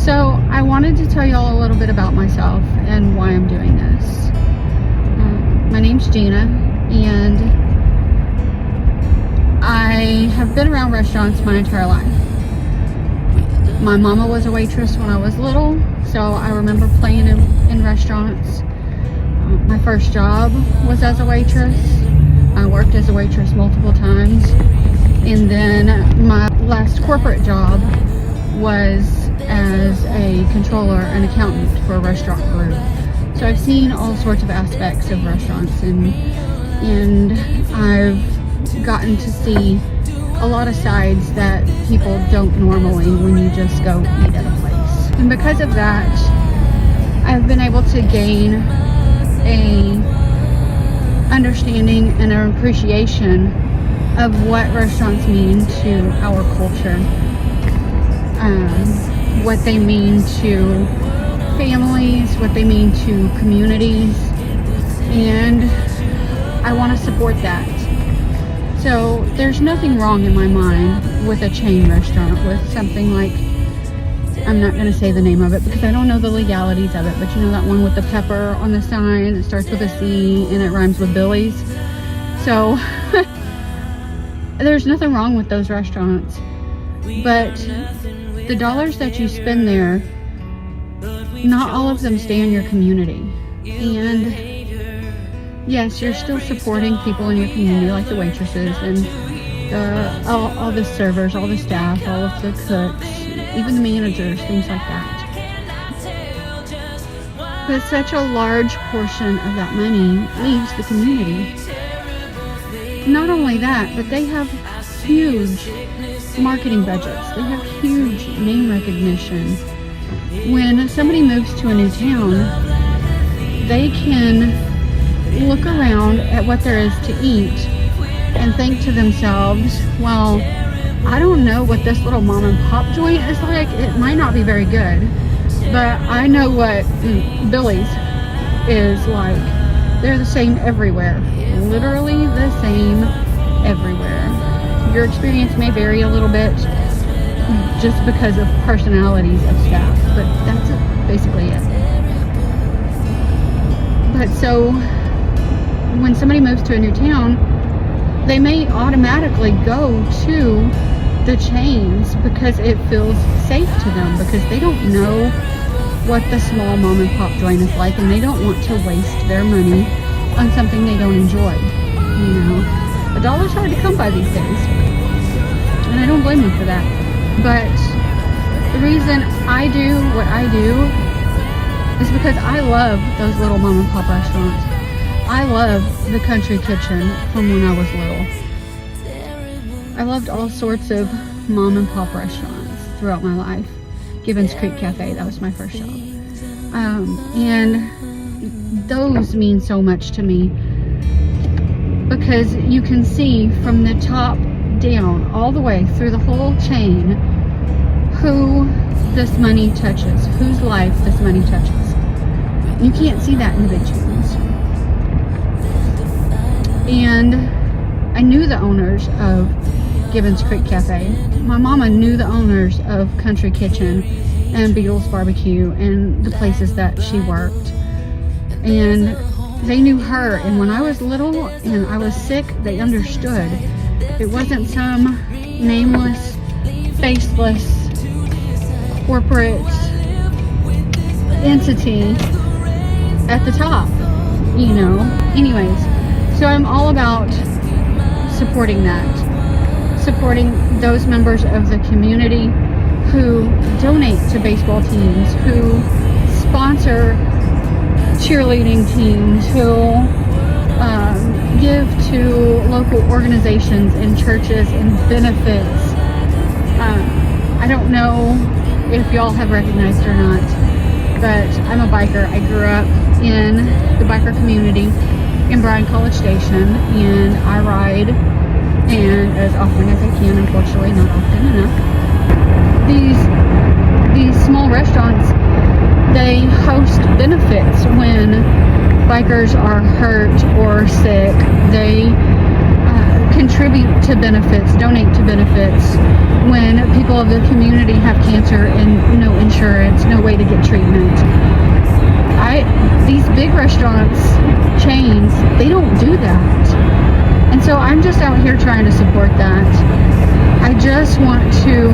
So I wanted to tell y'all a little bit about myself and why I'm doing this. My name's Gina, and I have been around restaurants my entire life. My mama was a waitress when I was little, so I remember playing in restaurants. My first job was as a waitress. I worked as a waitress multiple times. And then my last corporate job was as a controller and accountant for a restaurant group. So I've seen all sorts of aspects of restaurants, and I've gotten to see a lot of sides that people don't normally when you just go eat at a place. And because of that, I've been able to gain a understanding and an appreciation of what restaurants mean to our culture, what they mean to families, what they mean to communities, and I want to support that. So there's nothing wrong in my mind with a chain restaurant, with something like, I'm not going to say the name of it because I don't know the legalities of it, but you know that one with the pepper on the sign, it starts with a C and it rhymes with Billy's. So there's nothing wrong with those restaurants, but the dollars that you spend there, not all of them stay in your community. And yes, you're still supporting people in your community, like the waitresses and all the servers, all the staff, all of the cooks, even the managers, things like that. But such a large portion of that money leaves the community. Not only that, but they have huge marketing budgets. They have huge name recognition. When somebody moves to a new town, they can look around at what there is to eat and think to themselves, well, I don't know what this little mom and pop joint is like. It might not be very good, but I know what Billy's is like. They're the same everywhere. Literally the same everywhere. Your experience may vary a little bit just because of personalities of staff, but that's basically it. But so when somebody moves to a new town, they may automatically go to the chains because it feels safe to them, because they don't know what the small mom and pop joint is like, and they don't want to waste their money on something they don't enjoy. You know, a dollar's hard to come by these days, and I don't blame them for that. But the reason I do what I do is because I love those little mom and pop restaurants. I love the country kitchen from when I was little. I loved all sorts of mom and pop restaurants throughout my life. Gibbons Creek Cafe, that was my first job. And those mean so much to me because you can see from the top down all the way through the whole chain who this money touches, whose life this money touches. You can't see that in the big chains. And I knew the owners of Gibbons Creek Cafe. My mama knew the owners of Country Kitchen and Beatles Barbecue and the places that she worked. And they knew her. And when I was little and I was sick, they understood. It wasn't some nameless, faceless, corporate entity at the top, you know. Anyways, so I'm all about supporting that. Supporting those members of the community who donate to baseball teams, who sponsor cheerleading teams, who give to local organizations and churches and benefits. I don't know if y'all have recognized or not, but I'm a biker. I grew up in the biker community in Bryan College Station, and I ride, and as often as I can, unfortunately not often enough. These small restaurants, they host benefits when bikers are hurt or sick. They contribute to benefits, donate to benefits when people of the community have cancer and no insurance insurance, no way to get treatment. These big restaurants, chains, they don't do that. And so I'm just out here trying to support that. I just want to